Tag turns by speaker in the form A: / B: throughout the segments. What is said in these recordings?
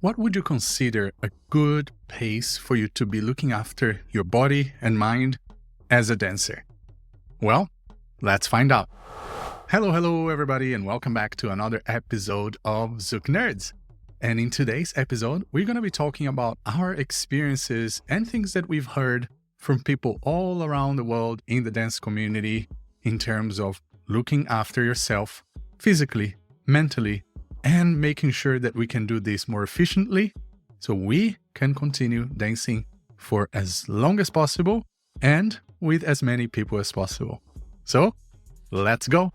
A: what would you consider a good pace for you to be looking after your body and mind as a dancer? Well, let's find out. Hello, everybody, and welcome back to another episode of Zouk Nerds. And in today's episode, we're going to be talking about our experiences and things that we've heard from people all around the world in the dance community in terms of looking after yourself physically, mentally, and making sure that we can do this more efficiently so we can continue dancing for as long as possible and with as many people as possible. So, let's go!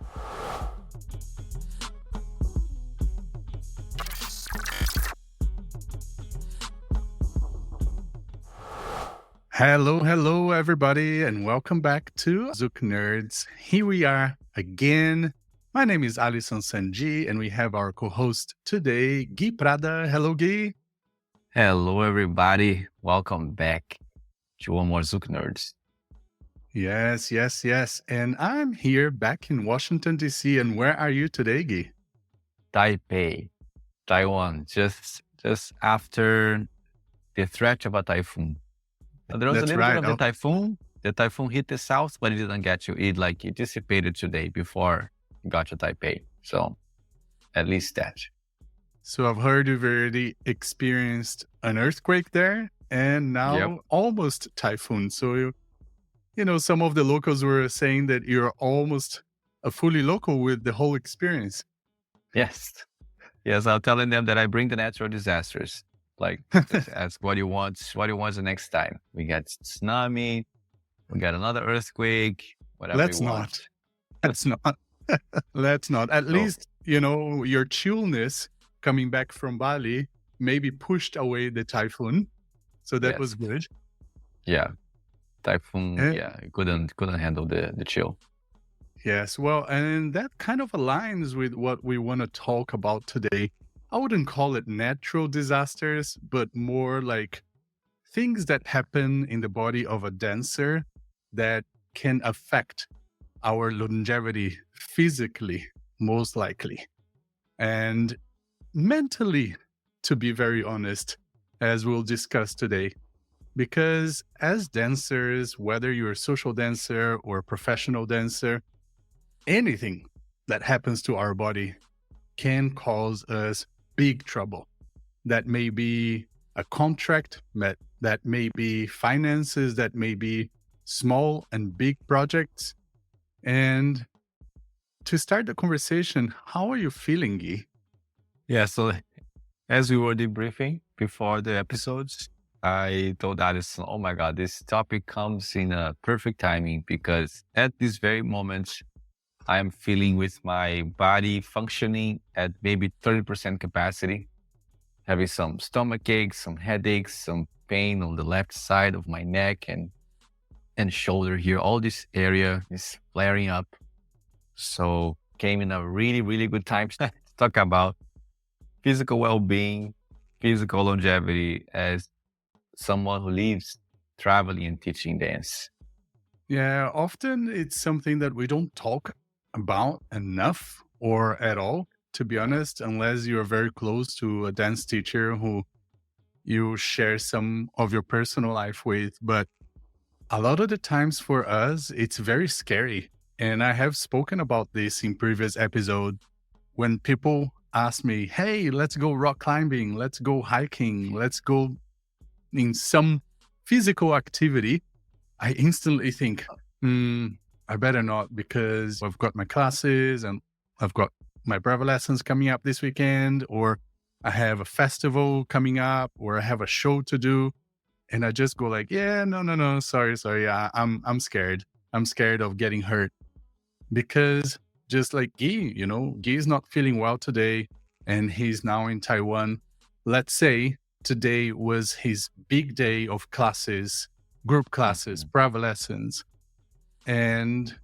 A: Hello, everybody, and welcome back to Zouk Nerds. Here we are again. My name is Alisson Sanji, and we have our co-host today, Gui Prada. Hello, Gui.
B: Hello, everybody. Welcome back to one more Zouk Nerds.
A: Yes. And I'm here back in Washington, D.C. And where are you today, Gui?
B: Taipei, Taiwan, just after the threat of a typhoon. There was
A: That's
B: a little
A: right.
B: bit of the typhoon. The typhoon hit the south, but it didn't get you. It dissipated today before it got to Taipei. So at least that.
A: So I've heard you've already experienced an earthquake there and now almost typhoon. So, you know, some of the locals were saying that you're almost a fully local with the whole experience.
B: Yes, I'm telling them that I bring the natural disasters. Like, just ask what you want the next time. We got tsunami, we got another earthquake, whatever
A: Let's
B: you
A: not.
B: want.
A: Let's not. Let's not. At least, you know, your chillness coming back from Bali maybe pushed away the typhoon. So that was good.
B: Yeah. Typhoon, it couldn't handle the chill.
A: Yes. Well, and that kind of aligns with what we want to talk about today. I wouldn't call it natural disasters, but more like things that happen in the body of a dancer that can affect our longevity physically, most likely, and mentally, to be very honest, as we'll discuss today. Because as dancers, whether you're a social dancer or a professional dancer, anything that happens to our body can cause us big trouble. That may be a contract, that may be finances, that may be small and big projects. And to start the conversation, how are you feeling, Guy?
B: Yeah, so as we were debriefing before the episodes, I told Alison, oh my God, this topic comes in a perfect timing because at this very moment, I am feeling with my body functioning at maybe 30% capacity, having some stomach aches, some headaches, some pain on the left side of my neck and shoulder here. All this area is flaring up. So came in a really, really good time to talk about physical well-being, physical longevity as someone who lives traveling and teaching dance.
A: Yeah, often it's something that we don't talk about enough or at all, to be honest, unless you're very close to a dance teacher who you share some of your personal life with. But a lot of the times for us, it's very scary. And I have spoken about this in previous episode when people ask me, hey, let's go rock climbing, let's go hiking, let's go in some physical activity. I instantly think, I better not, because I've got my classes and I've got my Bravo lessons coming up this weekend, or I have a festival coming up, or I have a show to do. And I just go like, no, sorry. I'm scared. I'm scared of getting hurt. Because just like Guy, you know, Guy's not feeling well today and he's now in Taiwan. Let's say today was his big day of classes, group classes, Bravo lessons. And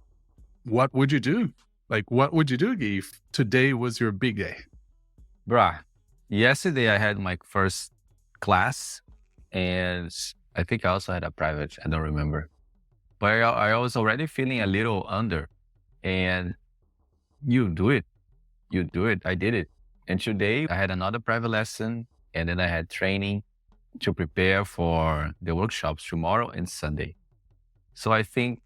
A: what would you do? Like, what would you do, Guy, if today was your big day?
B: Bruh, yesterday I had my first class and I think I also had a private, I don't remember. But I was already feeling a little under and you do it. I did it. And today I had another private lesson And then I had training to prepare for the workshops tomorrow and Sunday. So I think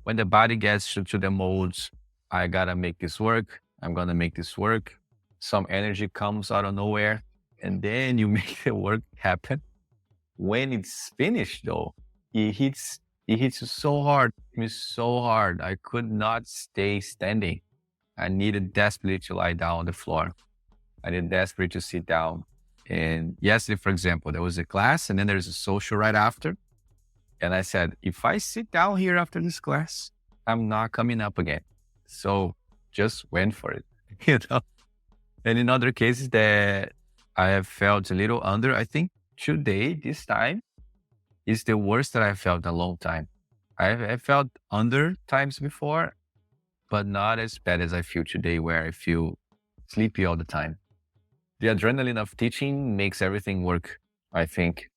B: when the body gets to the modes, I gotta make this work. I'm gonna make this work. Some energy comes out of nowhere, and then you make the work happen. When it's finished, though, it hits you so hard, me so hard. I could not stay standing. I needed desperately to lie down on the floor. I needed desperately to sit down. And yesterday, for example, there was a class, and then there's a social right after. And I said, if I sit down here after this class, I'm not coming up again. So just went for it, you know. And in other cases that I have felt a little under, I think today, this time, is the worst that I felt in a long time. I felt under times before, but not as bad as I feel today, where I feel sleepy all the time. The adrenaline of teaching makes everything work, I think.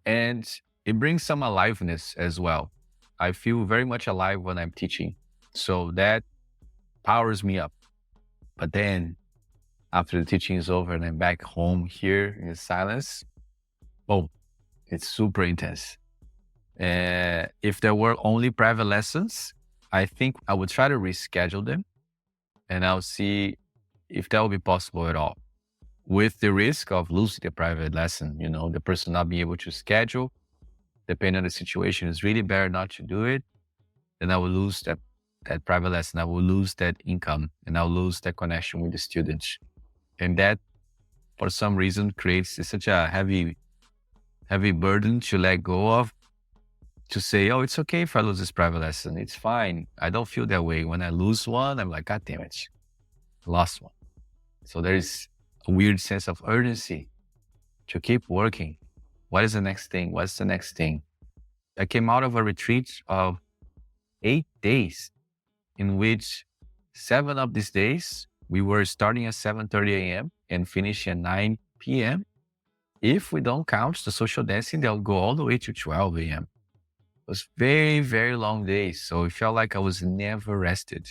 B: And it brings some aliveness as well. I feel very much alive when I'm teaching. So that powers me up. But then after the teaching is over and I'm back home here in silence, oh, it's super intense. If there were only private lessons, I think I would try to reschedule them and I'll see if that will be possible at all. With the risk of losing the private lesson, the person not being able to schedule, depending on the situation, it's really better not to do it. Then I will lose that private lesson. I will lose that income and I'll lose that connection with the students. And that, for some reason, creates such a heavy burden to let go of, to say, oh, it's okay if I lose this private lesson. It's fine. I don't feel that way. When I lose one, I'm like, God damn it, I lost one. So there's a weird sense of urgency to keep working. What is the next thing? What's the next thing? I came out of a retreat of 8 days, in which 7 of these days, we were starting at 7:30 a.m. and finishing at 9 p.m. If we don't count the social dancing, they'll go all the way to 12 a.m. It was very, very long days. So it felt like I was never rested.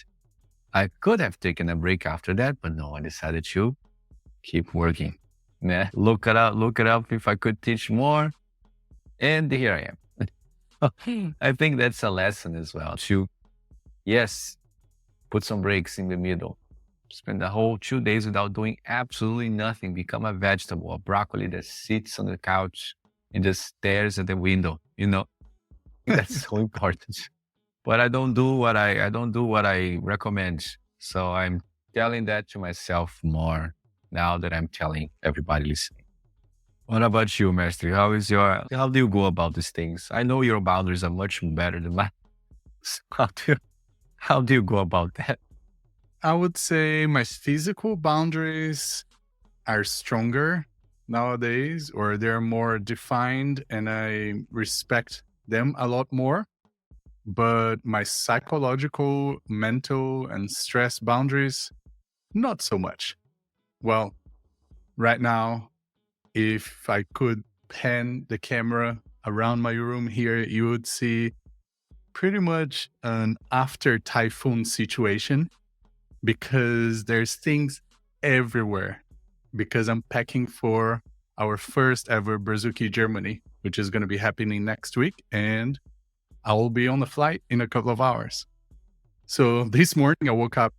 B: I could have taken a break after that, but no, I decided to keep working. Look it up if I could teach more. And here I am. I think that's a lesson as well. To, yes, put some breaks in the middle. Spend the whole 2 days without doing absolutely nothing. Become a vegetable, a broccoli that sits on the couch and just stares at the window. That's so important. But I don't do what I recommend. So I'm telling that to myself more now that I'm telling everybody listening. What about you, Master? How do you go about these things? I know your boundaries are much better than mine. So how do you go about that?
A: I would say my physical boundaries are stronger nowadays, or they're more defined, and I respect them a lot more. But my psychological, mental, and stress boundaries, not so much. Well, right now, if I could pan the camera around my room here, you would see pretty much an after typhoon situation, because there's things everywhere, because I'm packing for our first ever Brazuki Germany, which is going to be happening next week, and I will be on the flight in a couple of hours. So this morning I woke up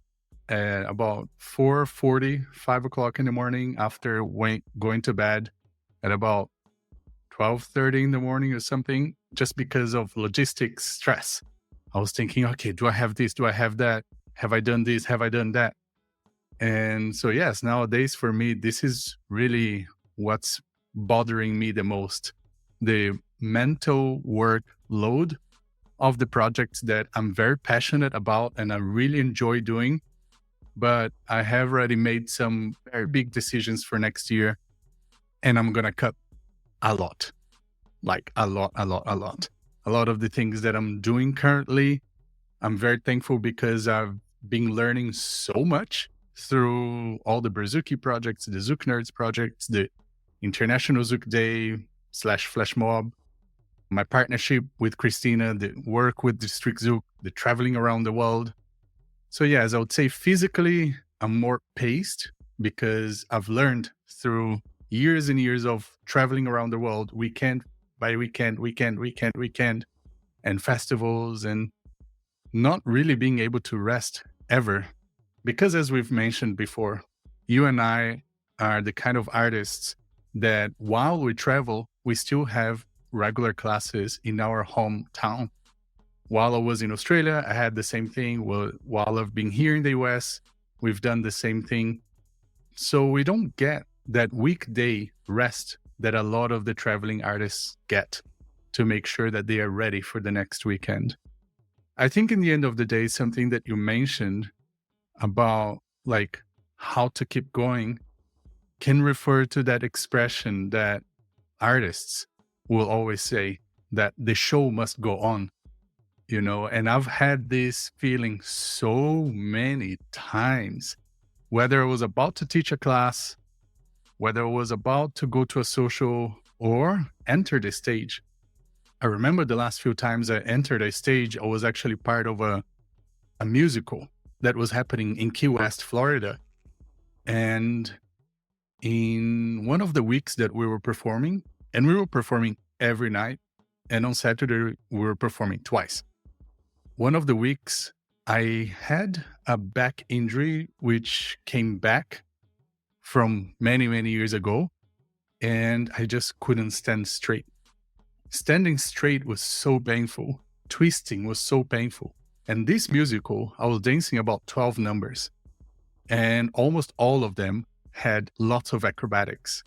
A: at about 4:40, 5 o'clock in the morning, after going to bed at about 12:30 in the morning or something, just because of logistics stress. I was thinking, okay, do I have this? Do I have that? Have I done this? Have I done that? And so, yes, nowadays for me, this is really what's bothering me the most. The mental workload of the projects that I'm very passionate about and I really enjoy doing. But I have already made some very big decisions for next year, and I'm going to cut a lot, like a lot. A lot of the things that I'm doing currently, I'm very thankful because I've been learning so much through all the Brazuki projects, the Zouk Nerds projects, the International Zouk Day / Flash Mob, my partnership with Christina, the work with District Zouk, the traveling around the world. So yes, I would say physically, I'm more paced because I've learned through years and years of traveling around the world, weekend by weekend, and festivals, and not really being able to rest ever. Because as we've mentioned before, you and I are the kind of artists that while we travel, we still have regular classes in our hometown. While I was in Australia, I had the same thing. While I've been here in the US, we've done the same thing. So we don't get that weekday rest that a lot of the traveling artists get to make sure that they are ready for the next weekend. I think in the end of the day, something that you mentioned about like how to keep going can refer to that expression that artists will always say, that the show must go on, and I've had this feeling so many times, whether I was about to teach a class, whether I was about to go to a social or enter the stage. I remember the last few times I entered a stage, I was actually part of a musical that was happening in Key West, Florida. And in one of the weeks that we were performing, and we were performing every night, and on Saturday we were performing twice. One of the weeks I had a back injury, which came back from many, many years ago, and I just couldn't stand straight. Standing straight was so painful. Twisting was so painful. And this musical, I was dancing about 12 numbers, and almost all of them had lots of acrobatics.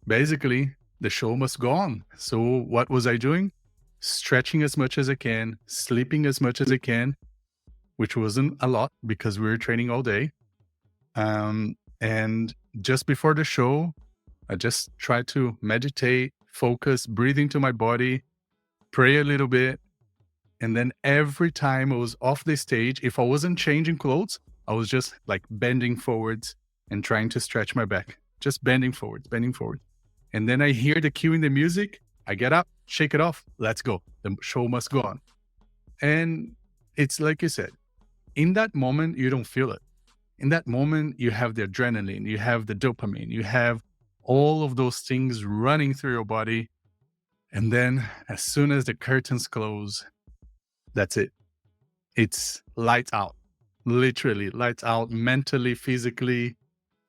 A: Basically, the show must go on. So what was I doing? Stretching as much as I can, sleeping as much as I can, which wasn't a lot because we were training all day. And just before the show, I just tried to meditate, focus, breathe into my body, pray a little bit. And then every time I was off the stage, if I wasn't changing clothes, I was just like bending forwards and trying to stretch my back, just bending forwards. And then I hear the cue in the music. I get up, shake it off. Let's go. The show must go on. And it's like you said, in that moment, you don't feel it. In that moment, you have the adrenaline, you have the dopamine, you have all of those things running through your body. And then as soon as the curtains close, that's it. It's lights out, literally lights out, mentally, physically,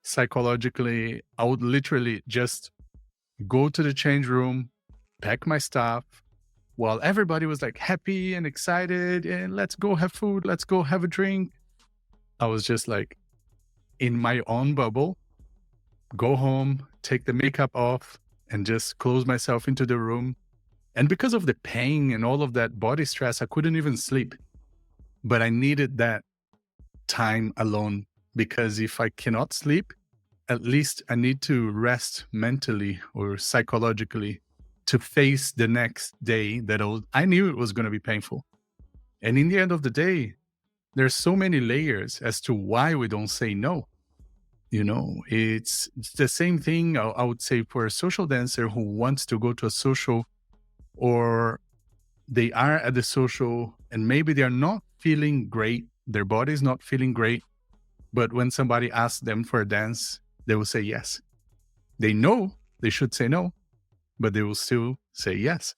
A: psychologically. I would literally just go to the change room, pack my stuff, while everybody was like happy and excited and let's go have food, let's go have a drink. I was just like in my own bubble, go home, take the makeup off, and just close myself into the room. And because of the pain and all of that body stress, I couldn't even sleep. But I needed that time alone, because if I cannot sleep, at least I need to rest mentally or psychologically to face the next day that I knew it was going to be painful. And in the end of the day, there's so many layers as to why we don't say no. It's the same thing I would say for a social dancer who wants to go to a social, or they are at the social and maybe they are not feeling great. Their body is not feeling great. But when somebody asks them for a dance, they will say yes. They know they should say no, but they will still say yes.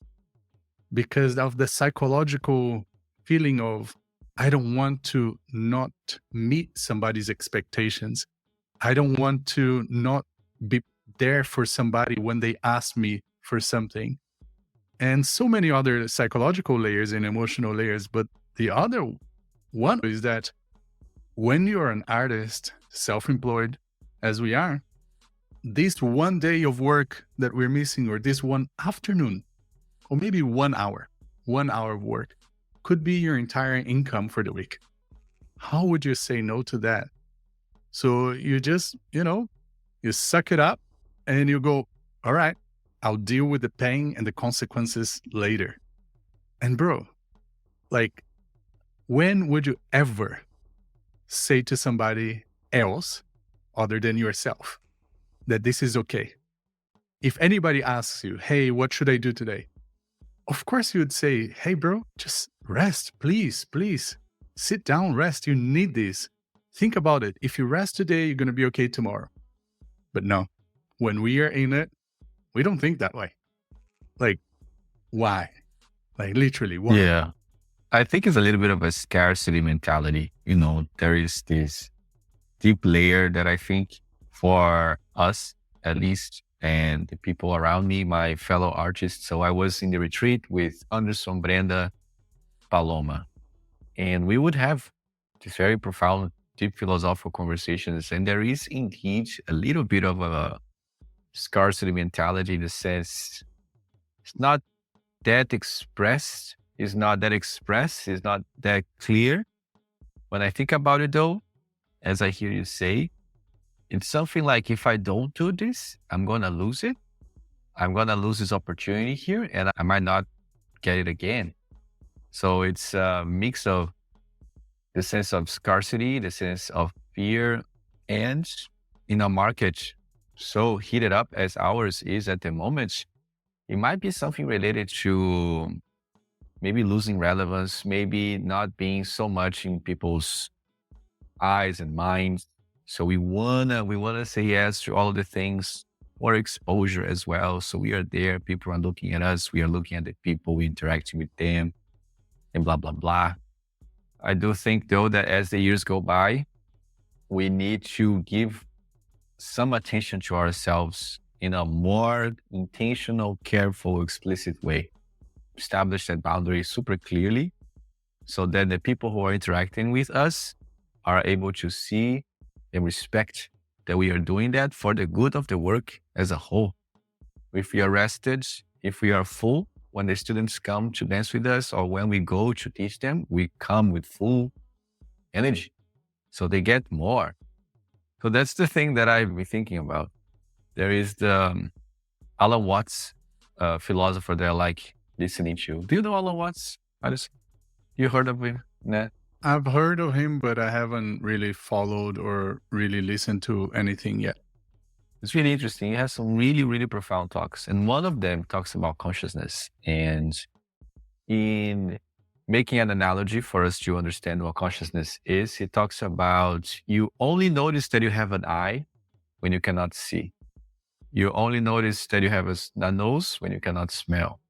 A: Because of the psychological feeling of, I don't want to not meet somebody's expectations. I don't want to not be there for somebody when they ask me for something. And so many other psychological layers and emotional layers. But the other one is that when you're an artist, self-employed, as we are, this one day of work that we're missing, or this one afternoon, or maybe 1 hour of work, could be your entire income for the week. How would you say no to that? So you just, you suck it up and you go, all right, I'll deal with the pain and the consequences later. And bro, like, when would you ever say to somebody else other than yourself that this is okay? If anybody asks you, hey, what should I do today? Of course you would say, hey bro, just rest, please. Sit down, rest. You need this. Think about it. If you rest today, you're going to be okay tomorrow. But no, when we are in it, we don't think that way. Like, why? Like, literally, why?
B: Yeah. I think it's a little bit of a scarcity mentality. You know, there is this deep layer that I think for us, at least, and the people around me, my fellow artists. So I was in the retreat with Anderson, Brenda, Paloma, and we would have these very profound, deep philosophical conversations. And there is indeed a little bit of a scarcity mentality in the sense it's not that expressed, it's not that expressed, it's not that clear. When I think about it though, as I hear you say, it's something like if I don't do this, I'm going to lose it. I'm going to lose this opportunity here and I might not get it again. So it's a mix of the sense of scarcity, the sense of fear, and in a market so heated up as ours is at the moment, it might be something related to maybe losing relevance, maybe not being so much in people's eyes and minds. So we wanna say yes to all of the things, more exposure as well. So we are there, people are looking at us, we are looking at the people, we interacting with them, and blah blah blah. I do think though that as the years go by, we need to give some attention to ourselves in a more intentional, careful, explicit way. Establish that boundary super clearly so that the people who are interacting with us are able to see and respect that we are doing that for the good of the work as a whole. If we are rested, if we are full, when the students come to dance with us or when we go to teach them, we come with full energy. So they get more. So that's the thing that I've been thinking about. There is the Alan Watts philosopher that I like listening to. Do you know Alan Watts? You heard of him? Nah.
A: I've heard of him, but I haven't really followed or really listened to anything yet.
B: It's really interesting. He has some really, really profound talks. And one of them talks about consciousness. And in making an analogy for us to understand what consciousness is, he talks about you only notice that you have an eye when you cannot see. You only notice that you have a nose when you cannot smell.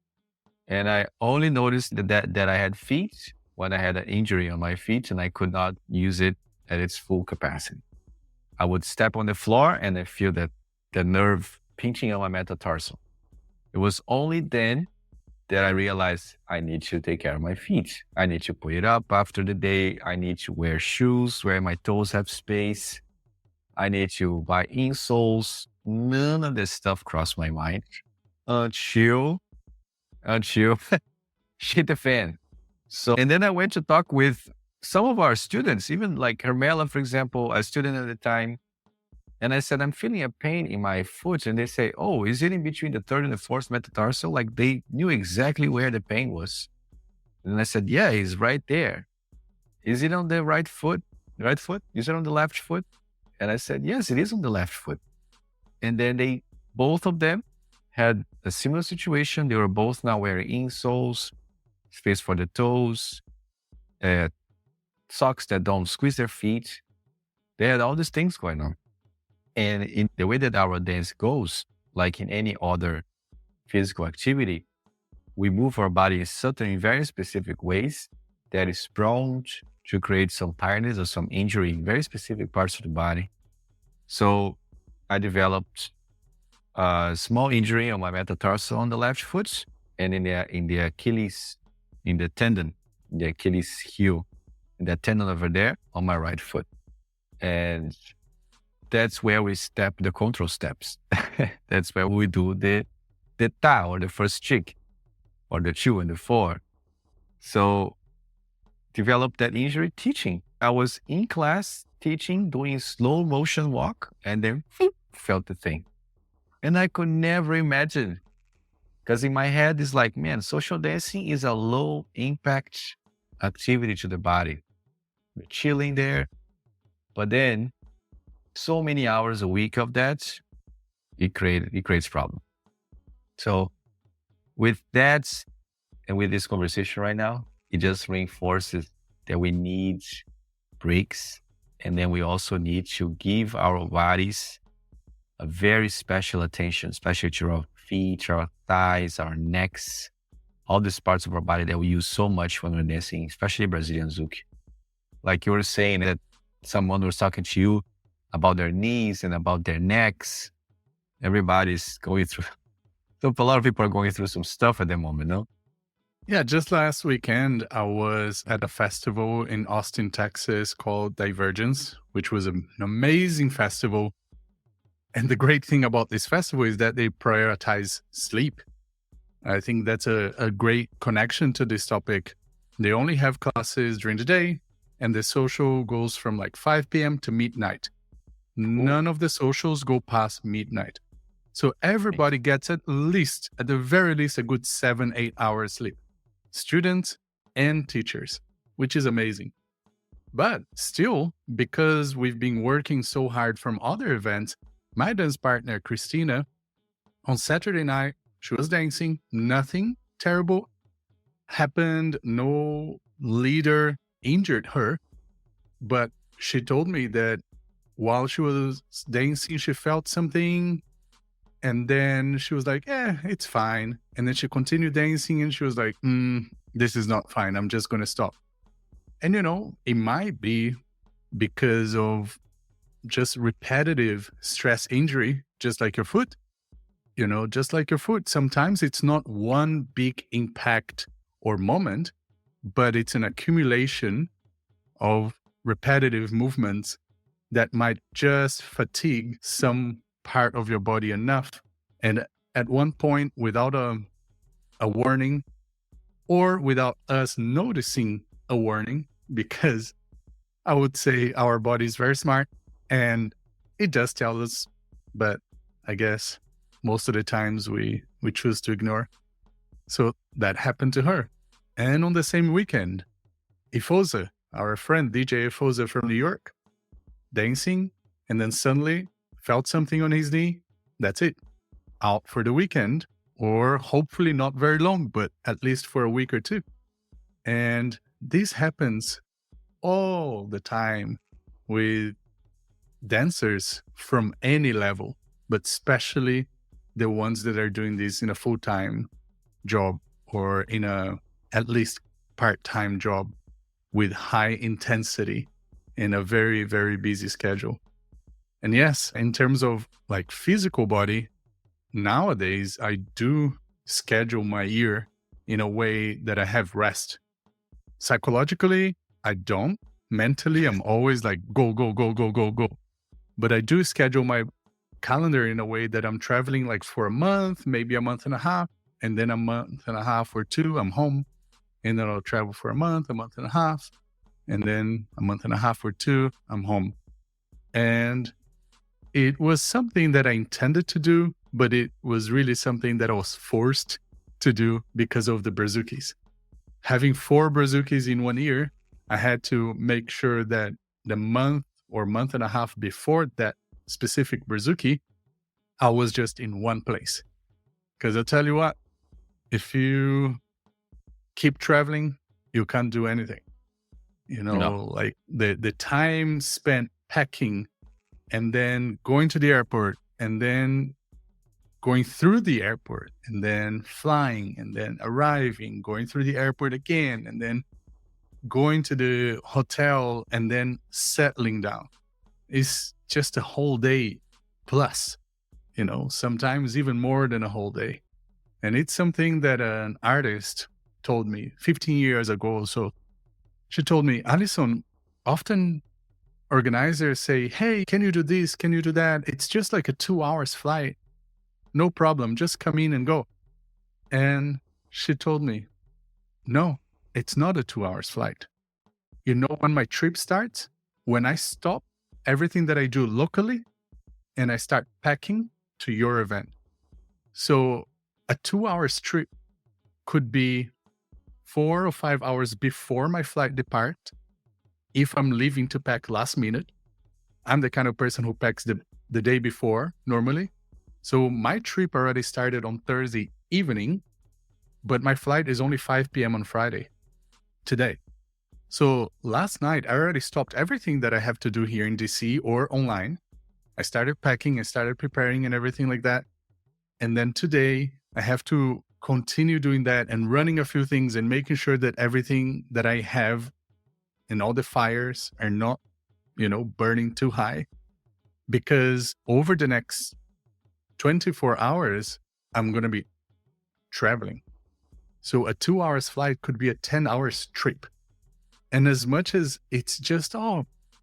B: And I only noticed that I had feet when I had an injury on my feet and I could not use it at its full capacity. I would step on the floor and I feel that the nerve pinching on my metatarsal. It was only then that I realized I need to take care of my feet. I need to put it up after the day. I need to wear shoes where my toes have space. I need to buy insoles. None of this stuff crossed my mind until shit the fan. So, and then I went to talk with some of our students, even like Hermela, for example, a student at the time. And I said, I'm feeling a pain in my foot. And they say, oh, is it in between the third and the fourth metatarsal? Like they knew exactly where the pain was. And I said, yeah, it's right there. Is it on the right foot? Right foot? Is it on the left foot? And I said, yes, it is on the left foot. And then both of them had a similar situation. They were both now wearing insoles, space for the toes, socks that don't squeeze their feet. They had all these things going on. And in the way that our dance goes, like in any other physical activity, we move our body in certain very specific ways that is prone to create some tiredness or some injury in very specific parts of the body. So I developed a small injury on my metatarsal on the left foot and in the Achilles, in the tendon, in the Achilles heel, in that tendon over there on my right foot. And that's where we step the control steps. That's where we do the ta or the first chick or the 2 and the 4. So developed that injury teaching. I was in class teaching, doing slow motion walk and then felt the thing. And I could never imagine because in my head it's like, man, social dancing is a low impact activity to the body. We're chilling there. But then so many hours a week of that, it creates problem. So with that, and with this conversation right now, it just reinforces that we need breaks. And then we also need to give our bodies a very special attention, especially to our feet, our thighs, our necks, all these parts of our body that we use so much when we're dancing, especially Brazilian Zouk. Like you were saying that someone was talking to you about their knees and about their necks. Everybody's going through, so a lot of people are going through some stuff at the moment, no?
A: Yeah, just last weekend, I was at a festival in Austin, Texas called Divergence, which was an amazing festival. And the great thing about this festival is that they prioritize sleep. I think that's a great connection to this topic. They only have classes during the day, and the social goes from like 5 p.m. to midnight. None of the socials go past midnight. So everybody gets at the very least, a good 7-8 hours sleep. Students and teachers, which is amazing. But still, because we've been working so hard from other events, my dance partner, Christina, on Saturday night, she was dancing. Nothing terrible happened. No leader injured her. But she told me that while she was dancing, she felt something. And then she was like, it's fine. And then she continued dancing and she was like, this is not fine. I'm just going to stop. And, it might be because of just repetitive stress injury, just like your foot. Just like your foot. Sometimes it's not one big impact or moment, but it's an accumulation of repetitive movements that might just fatigue some part of your body enough. And at one point, without a warning, or without us noticing a warning, because I would say our body is very smart and it does tell us, but I guess most of the times we choose to ignore. So that happened to her. And on the same weekend, Ifosa, our friend DJ Ifosa from New York, dancing, and then suddenly felt something on his knee. That's it. Out for the weekend, or hopefully not very long, but at least for a week or two. And this happens all the time with dancers from any level, but especially the ones that are doing this in a full-time job or in a at least part-time job with high intensity in a very, very busy schedule. And yes, in terms of like physical body, nowadays I do schedule my year in a way that I have rest. Psychologically, I don't. Mentally, I'm always like go, go, go, go, go, go. But I do schedule my calendar in a way that I'm traveling like for a month, maybe a month and a half, and then a month and a half or two, I'm home. And then I'll travel for a month and a half, and then a month and a half or two, I'm home. And it was something that I intended to do, but it was really something that I was forced to do because of the Brazukis. Having 4 Brazukis in 1 year, I had to make sure that the month or month and a half before that specific Brazuki, I was just in one place. Because I'll tell you what, if you keep traveling, you can't do anything. Like the time spent packing and then going to the airport and then going through the airport and then flying and then arriving, going through the airport again, and then going to the hotel and then settling down. It's just a whole day plus, sometimes even more than a whole day. And it's something that an artist told me 15 years ago. So she told me, Alison, often organizers say, hey, can you do this? Can you do that? It's just like a 2 hours flight. No problem. Just come in and go. And she told me, no, it's not a 2 hours flight. When my trip starts? When I stop everything that I do locally and I start packing to your event. So a 2 hours trip could be 4 or 5 hours before my flight depart. If I'm leaving to pack last minute, I'm the kind of person who packs the day before normally. So my trip already started on Thursday evening, but my flight is only 5 p.m. on Friday, today. So last night, I already stopped everything that I have to do here in DC or online. I started packing, I started preparing and everything like that. And then today I have to continue doing that and running a few things and making sure that everything that I have and all the fires are not, burning too high. Because over the next 24 hours, I'm going to be traveling. So a 2 hours flight could be a 10 hours trip. And as much as it's just,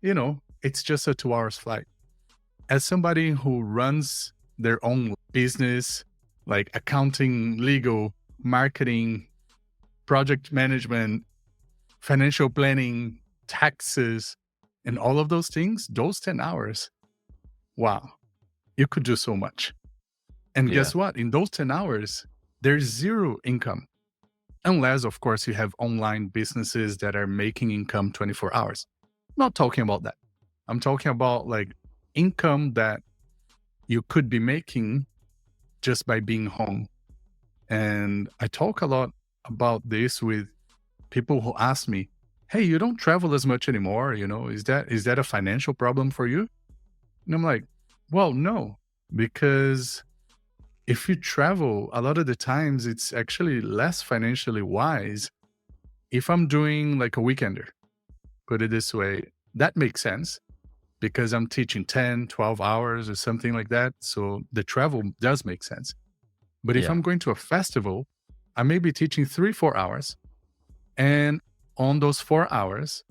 A: it's just a 2 hours flight. As somebody who runs their own business, like accounting, legal, marketing, project management, financial planning, taxes, and all of those things, those 10 hours, wow, you could do so much. And
B: Yeah.
A: guess what? In those 10 hours, there's zero income. Unless, of course, you have online businesses that are making income 24 hours. I'm not talking about that. I'm talking about like income that you could be making just by being home. And I talk a lot about this with people who ask me, hey, you don't travel as much anymore, is that a financial problem for you? And I'm like, well, no, because if you travel, a lot of the times it's actually less financially wise. If I'm doing like a weekender, put it this way, that makes sense because I'm teaching 10, 12 hours or something like that. So the travel does make sense. But if
B: Yeah.
A: I'm going to a festival, I may be teaching 3, 4 hours. And on those 4 hours,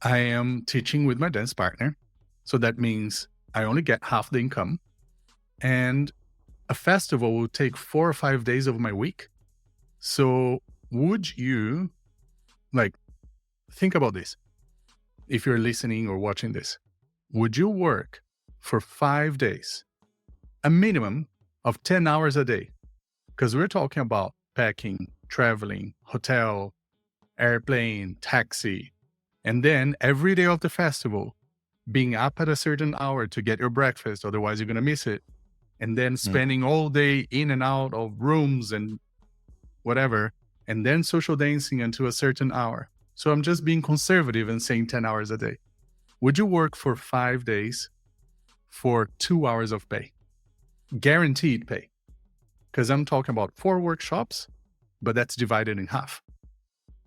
A: I am teaching with my dance partner. So that means I only get half the income. And a festival will take 4 or 5 days of my week. So would you, like, think about this. If you're listening or watching this, would you work for 5 days, a minimum of 10 hours a day? Because we're talking about packing, traveling, hotel, airplane, taxi, and then every day of the festival, being up at a certain hour to get your breakfast, otherwise you're going to miss it. And then spending all day in and out of rooms and whatever, and then social dancing until a certain hour. So I'm just being conservative and saying 10 hours a day. Would you work for 5 days for 2 hours of pay? Guaranteed pay. Because I'm talking about 4 workshops, but that's divided in half.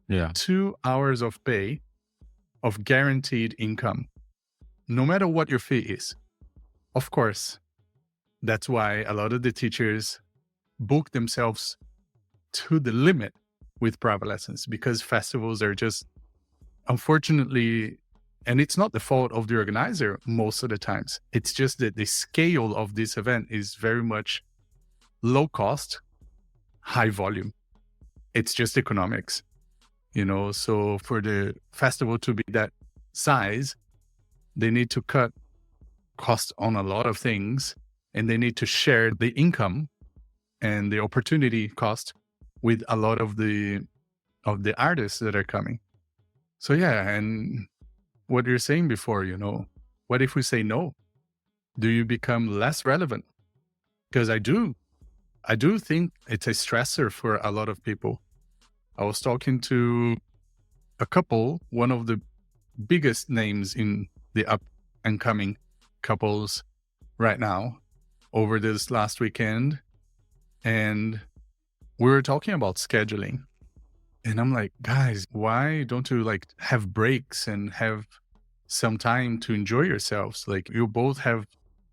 B: Yeah.
A: 2 hours of pay of guaranteed income, no matter what your fee is. Of course, that's why a lot of the teachers book themselves to the limit with private lessons, because festivals are just, unfortunately, and it's not the fault of the organizer most of the times. It's just that the scale of this event is very much low cost, high volume. It's just economics, so for the festival to be that size, they need to cut costs on a lot of things, and they need to share the income and the opportunity cost with a lot of the artists that are coming. So yeah, and what you're saying before, what if we say no? Do you become less relevant? Because I do think it's a stressor for a lot of people. I was talking to a couple, one of the biggest names in the up and coming couples right now, over this last weekend. And we were talking about scheduling. And I'm like, guys, why don't you like have breaks and have some time to enjoy yourselves? Like, you both have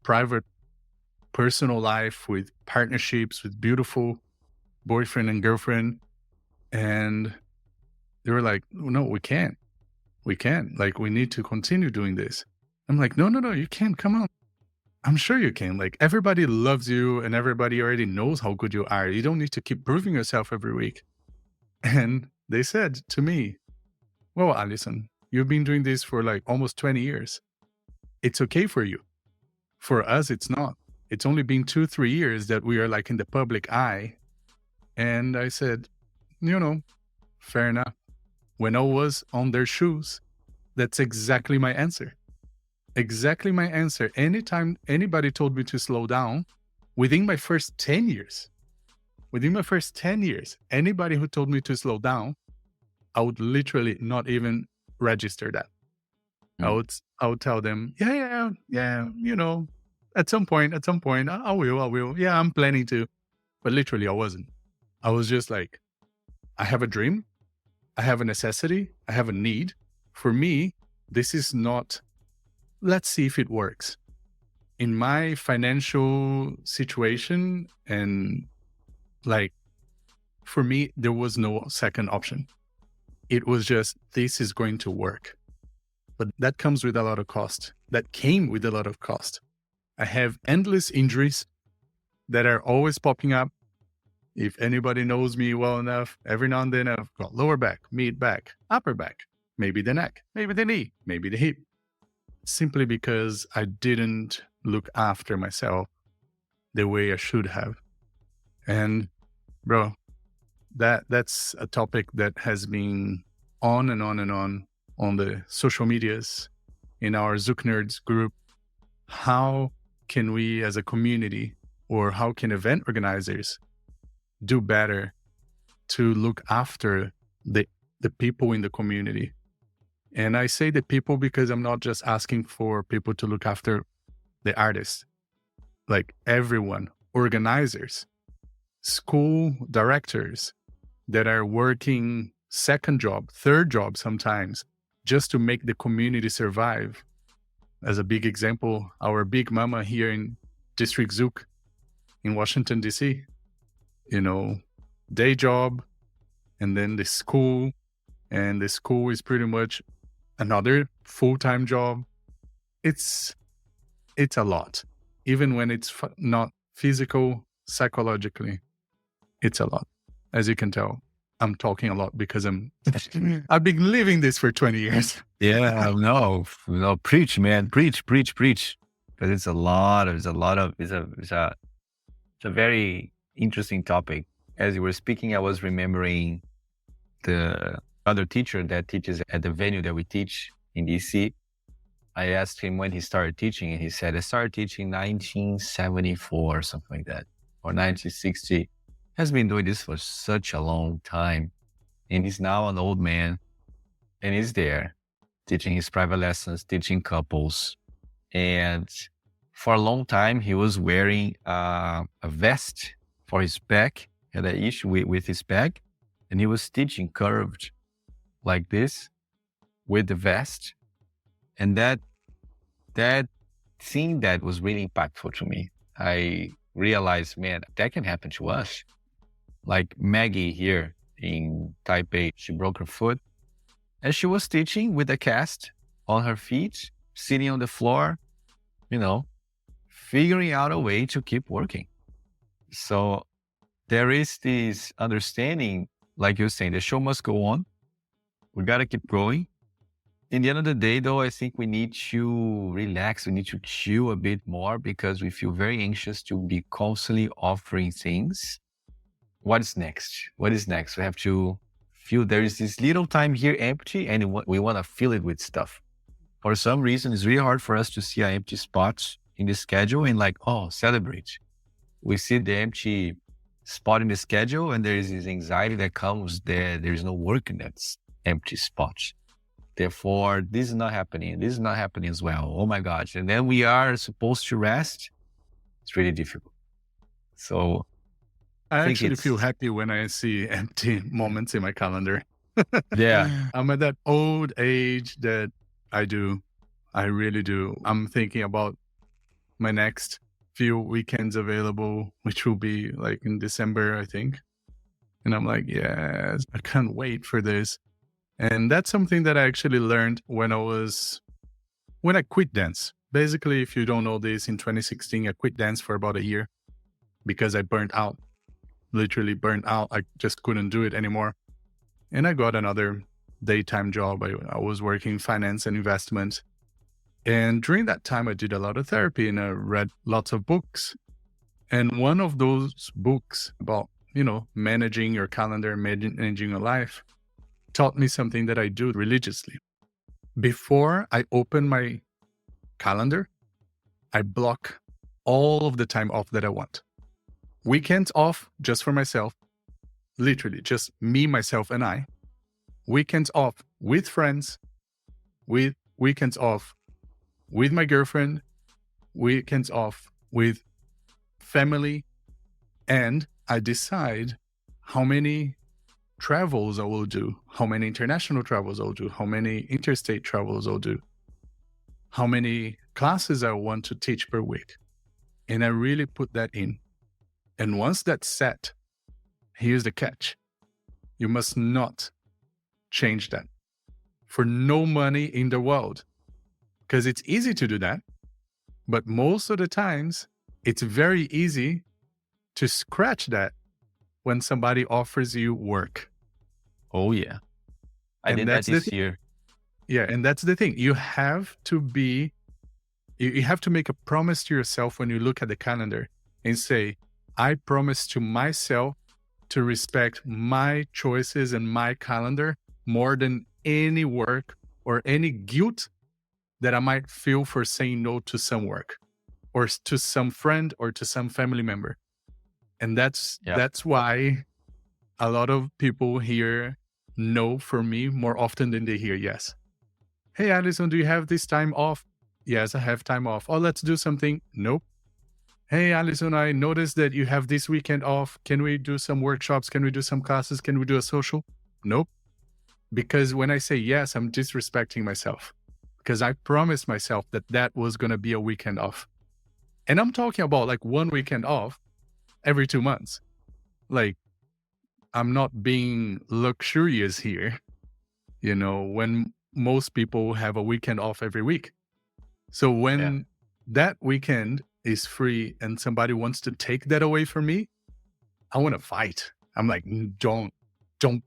A: private, personal life with partnerships, with beautiful boyfriend and girlfriend. And they were like, no, we can't. We can't. Like, we need to continue doing this. I'm like, no, you can't. Come on. I'm sure you can. Like, everybody loves you and everybody already knows how good you are. You don't need to keep proving yourself every week. And they said to me, well, Alison, you've been doing this for like almost 20 years. It's okay for you. For us, it's not. It's only been 2-3 years that we are like in the public eye. And I said, fair enough. When I was on their shoes, that's exactly my answer. Exactly my answer. Anytime anybody told me to slow down, within my first 10 years, anybody who told me to slow down, I would literally not even register that. I would tell them, yeah, At some point, I will. Yeah, I'm planning to. But literally, I wasn't. I was just like, I have a dream. I have a necessity. I have a need. For me, this is not, let's see if it works. In my financial situation, and like, for me, there was no second option. It was just, this is going to work. But that comes with a lot of cost. That came with a lot of cost. I have endless injuries that are always popping up. If anybody knows me well enough, every now and then I've got lower back, mid back, upper back, maybe the neck, maybe the knee, maybe the hip, simply because I didn't look after myself the way I should have. And bro, that's a topic that has been on and on and on the social medias, in our Zouk Nerds group. How can we as a community, or how can event organizers do better to look after the people in the community? And I say the people because I'm not just asking for people to look after the artists, like everyone, organizers, school directors that are working second job, third job sometimes, just to make the community survive. As a big example, our big mama here in District Zouk in Washington, D.C., day job, and then the school, and the school is pretty much another full-time job. It's a lot. Even when it's not physical, psychologically, it's a lot. As you can tell, I'm talking a lot because I've been living this for 20 years.
B: Yeah, no, preach, man, preach. Because it's a very interesting topic. As you were speaking, I was remembering the other teacher that teaches at the venue that we teach in DC. I asked him when he started teaching, and he said, I started teaching 1974 or something like that, or 1960. Has been doing this for such a long time. And he's now an old man, and he's there teaching his private lessons, teaching couples. And for a long time, he was wearing a vest for his back. He had an issue with his back, and he was teaching curved like this with the vest. And that thing that was really impactful to me. I realized, man, that can happen to us. Like Maggie here in Taipei, she broke her foot, and she was teaching with a cast on her feet, sitting on the floor, figuring out a way to keep working. So there is this understanding, like you're saying, the show must go on. We got to keep going. In the end of the day, though, I think we need to relax. We need to chill a bit more, because we feel very anxious to be constantly offering things. What's next? What is next? We have to feel there is this little time here empty, and we want to fill it with stuff. For some reason, it's really hard for us to see an empty spot in the schedule and celebrate. We see the empty spot in the schedule, and there is this anxiety that comes there. There is no work in that empty spot. Therefore, this is not happening. This is not happening as well. Oh my gosh. And then we are supposed to rest. It's really difficult. So
A: I actually feel happy when I see empty moments in my calendar.
B: Yeah.
A: I'm at that old age that I really do. I'm thinking about my next few weekends available, which will be like in December, I think. And I'm like, yes, I can't wait for this. And that's something that I actually learned when I quit dance. Basically, if you don't know this, in 2016, I quit dance for about a year because I burnt out. Literally burnt out. I just couldn't do it anymore. And I got another daytime job. I was working finance and investment. And during that time, I did a lot of therapy, and I read lots of books. And one of those books about, managing your calendar, managing your life, taught me something that I do religiously. Before I open my calendar, I block all of the time off that I want. Weekends off just for myself, literally just me, myself, and I. Weekends off with friends, with weekends off with my girlfriend, weekends off with family, and I decide how many travels I will do, how many international travels I'll do, how many interstate travels I'll do, how many classes I want to teach per week. And I really put that in. And once that's set, here's the catch. You must not change that for no money in the world. Because it's easy to do that. But most of the times, it's very easy to scratch that when somebody offers you work.
B: Oh, yeah. I
A: And
B: did that
A: that's the
B: this
A: thing.
B: year.
A: Yeah, and that's the thing. You have to make a promise to yourself when you look at the calendar and say, I promise to myself to respect my choices and my calendar more than any work or any guilt that I might feel for saying no to some work or to some friend or to some family member. And that's why a lot of people hear no for me more often than they hear yes. Hey, Alison, do you have this time off? Yes, I have time off. Oh, let's do something. Nope. Hey, Alison, I noticed that you have this weekend off. Can we do some workshops? Can we do some classes? Can we do a social? Nope. Because when I say yes, I'm disrespecting myself because I promised myself that that was going to be a weekend off. And I'm talking about like one weekend off every 2 months. Like, I'm not being luxurious here, when most people have a weekend off every week. So when that weekend is free and somebody wants to take that away from me, I want to fight. I'm like, don't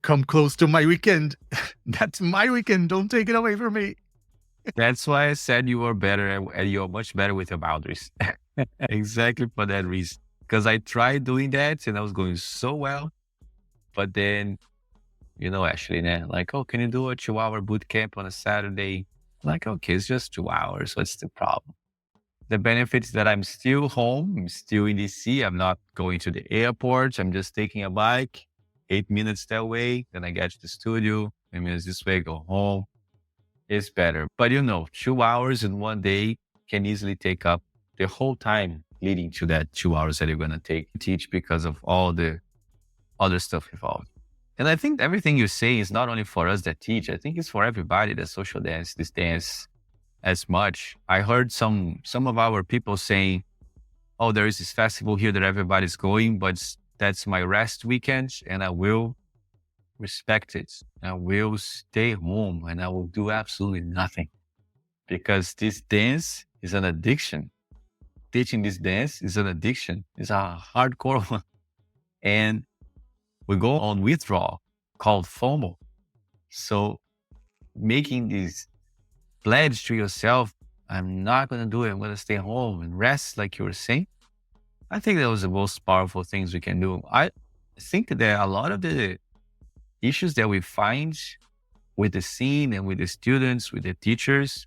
A: come close to my weekend. That's my weekend. Don't take it away from me.
B: That's why I said you were better and you're much better with your boundaries. Exactly for that reason. Because I tried doing that and I was going so well. But then, Ashley, like, oh, can you do a 2-hour boot camp on a Saturday? Like, okay, it's just 2 hours. What's the problem? The benefit is that I'm still home. I'm still in DC. I'm not going to the airport. I'm just taking a bike, 8 minutes that way. Then I get to the studio. 8 minutes this way, go home. It's better. But 2 hours in one day can easily take up the whole time leading to that 2 hours that you're going to teach because of all the other stuff involved. And I think everything you say is not only for us that teach. I think it's for everybody that social dance, this dance as much. I heard some of our people saying, oh, there is this festival here that everybody's going, but that's my rest weekend and I will respect it. I will stay home and I will do absolutely nothing because this dance is an addiction. Teaching this dance is an addiction. It's a hardcore one. And we go on withdrawal called FOMO. So making this pledge to yourself, I'm not going to do it. I'm going to stay home and rest like you were saying. I think that was the most powerful things we can do. I think that a lot of the issues that we find with the scene and with the students, with the teachers,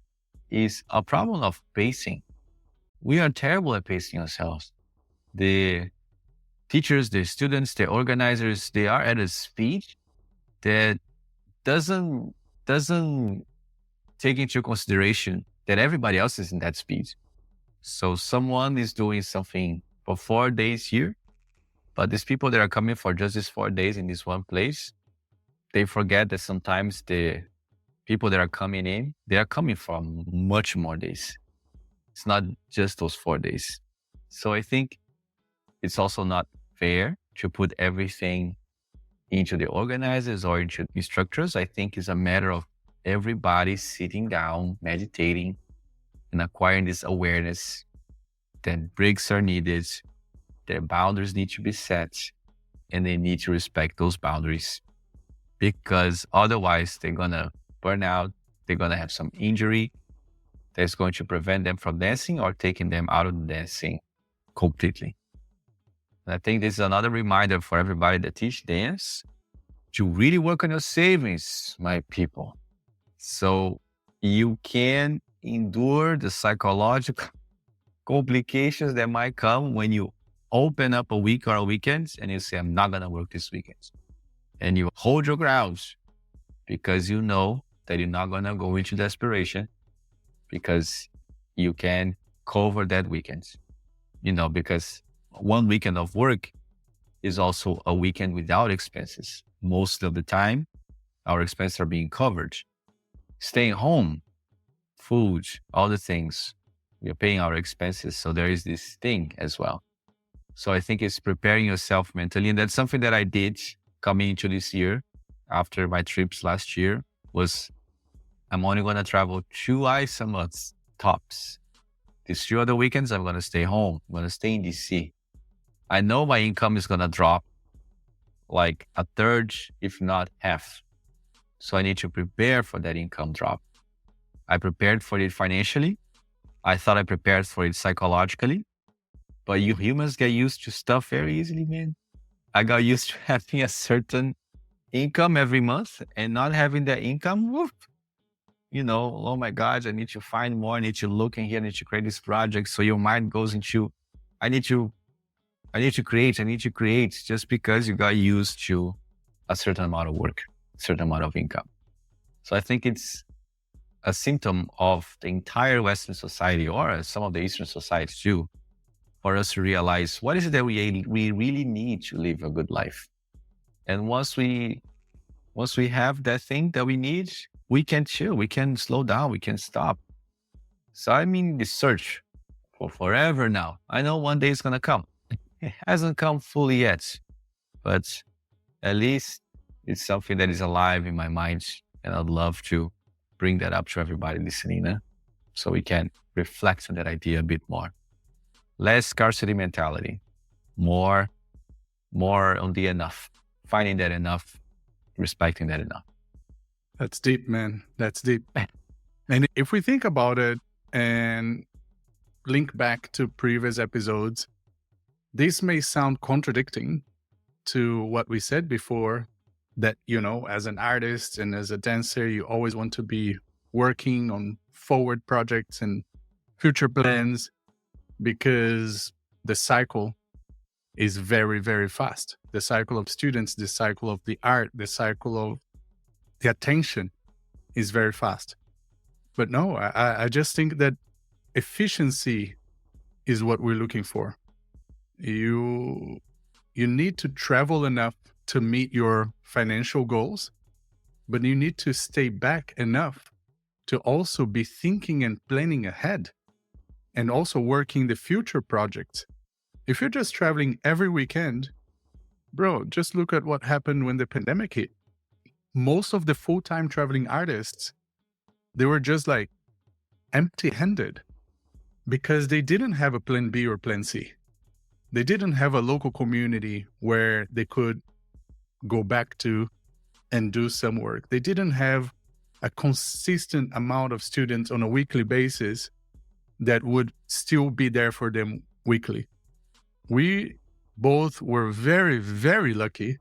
B: is a problem of pacing. We are terrible at pacing ourselves. The teachers, the students, the organizers, they are at a speed that doesn't take into consideration that everybody else is in that speed. So someone is doing something for 4 days here, but these people that are coming for just these 4 days in this one place, they forget that sometimes the people that are coming in, they are coming for much more days. It's not just those 4 days. So I think it's also not fair to put everything into the organizers or into instructors. I think it's a matter of everybody sitting down, meditating, and acquiring this awareness that breaks are needed, that boundaries need to be set, and they need to respect those boundaries because otherwise they're going to burn out, they're going to have some injury that's going to prevent them from dancing or taking them out of the dancing completely. And I think this is another reminder for everybody that teach dance to really work on your savings, my people. So you can endure the psychological complications that might come when you open up a week or a weekend and you say, I'm not going to work this weekend. And you hold your grounds because you know that you're not going to go into desperation because you can cover that weekend, because one weekend of work is also a weekend without expenses. Most of the time, our expenses are being covered. Staying home, food, all the things, we are paying our expenses. So there is this thing as well. So I think it's preparing yourself mentally. And that's something that I did coming into this year after my trips last year was I'm only going to travel 2 a month tops. These 2 other weekends, I'm going to stay home. I'm going to stay in DC. I know my income is going to drop like a third, if not half. So I need to prepare for that income drop. I prepared for it financially. I thought I prepared for it psychologically. But you humans get used to stuff very easily, man. I got used to having a certain income every month and not having that income. Woof, oh my God, I need to find more. I need to look in here. I need to create this project. So your mind goes into, I need to create just because you got used to a certain amount of work, a certain amount of income. So I think it's a symptom of the entire Western society or some of the Eastern societies too, for us to realize what is it that we really need to live a good life. And once we have that thing that we need, we can chill, we can slow down, we can stop. So I mean, the search for forever now. I know one day it's going to come. It hasn't come fully yet, but at least it's something that is alive in my mind. And I'd love to bring that up to everybody listening, so we can reflect on that idea a bit more. Less scarcity mentality, more on the enough, finding that enough, respecting that enough.
A: That's deep, man. That's deep. And if we think about it and link back to previous episodes, this may sound contradicting to what we said before, that, as an artist and as a dancer, you always want to be working on forward projects and future plans because the cycle is very, very fast. The cycle of students, the cycle of the art, the cycle of the attention is very fast. But no, I just think that efficiency is what we're looking for. You need to travel enough to meet your financial goals, but you need to stay back enough to also be thinking and planning ahead and also working the future projects. If you're just traveling every weekend, bro, just look at what happened when the pandemic hit. Most of the full-time traveling artists, they were just like empty-handed because they didn't have a plan B or plan C. They didn't have a local community where they could go back to and do some work. They didn't have a consistent amount of students on a weekly basis that would still be there for them weekly. We both were very, very lucky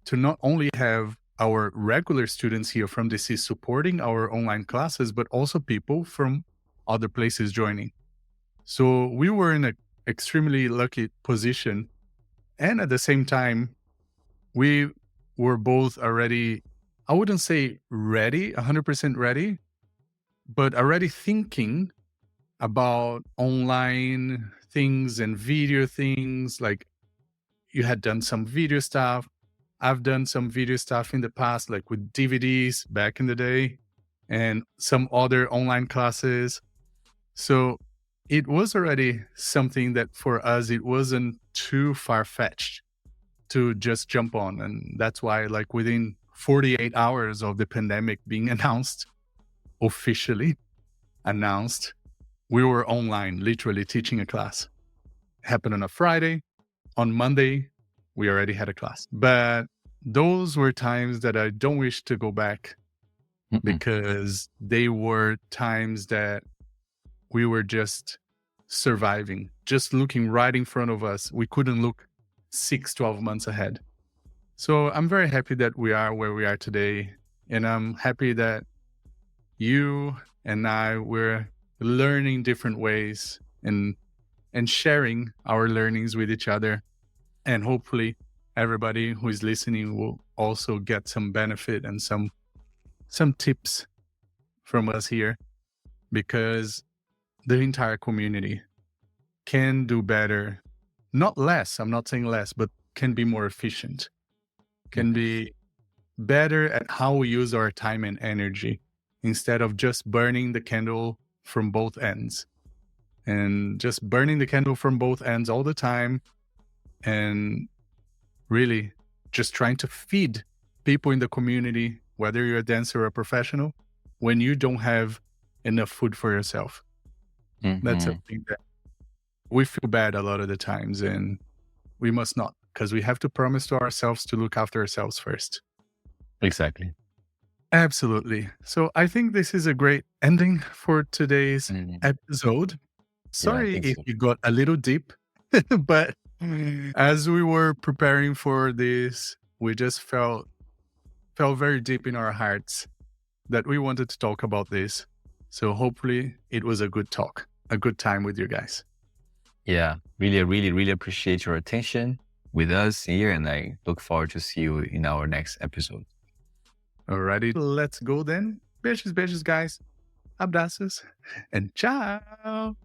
A: to not only have our regular students here from DC supporting our online classes, but also people from other places joining. So we were in an extremely lucky position. And at the same time, we were both already, I wouldn't say ready, 100% ready, but already thinking about online things and video things. Like, you had done some video stuff. I've done some video stuff in the past, like with DVDs back in the day and some other online classes. So it was already something that for us, it wasn't too far-fetched to just jump on. And that's why, like, within 48 hours of the pandemic being officially announced, we were online, literally teaching a class. It happened on a Friday. On Monday, we already had a class. But those were times that I don't wish to go back because they were times that we were just surviving, just looking right in front of us. We couldn't look 6-12 months ahead. So I'm very happy that we are where we are today. And I'm happy that you and I were learning different ways and sharing our learnings with each other. And hopefully everybody who is listening will also get some benefit and some tips from us here, because the entire community can do better. Not less, I'm not saying less, but can be more efficient, can be better at how we use our time and energy instead of just burning the candle from both ends. And just burning the candle from both ends all the time and really just trying to feed people in the community, whether you're a dancer or a professional, when you don't have enough food for yourself. That's
B: Mm-hmm.
A: something that we feel bad a lot of the times, and we must not, because we have to promise to ourselves to look after ourselves first.
B: Exactly.
A: Absolutely. So I think this is a great ending for today's
B: Mhm.
A: episode.
B: Yeah, I
A: Sorry
B: think
A: if
B: so.
A: you got a little deep, but as we were preparing for this, we just felt very deep in our hearts that we wanted to talk about this. So hopefully it was a good talk, a good time with you guys.
B: Yeah, really, really, really appreciate your attention with us here, and I look forward to see you in our next episode.
A: Alrighty, let's go then. Beijos, beijos, guys. Abraços and ciao.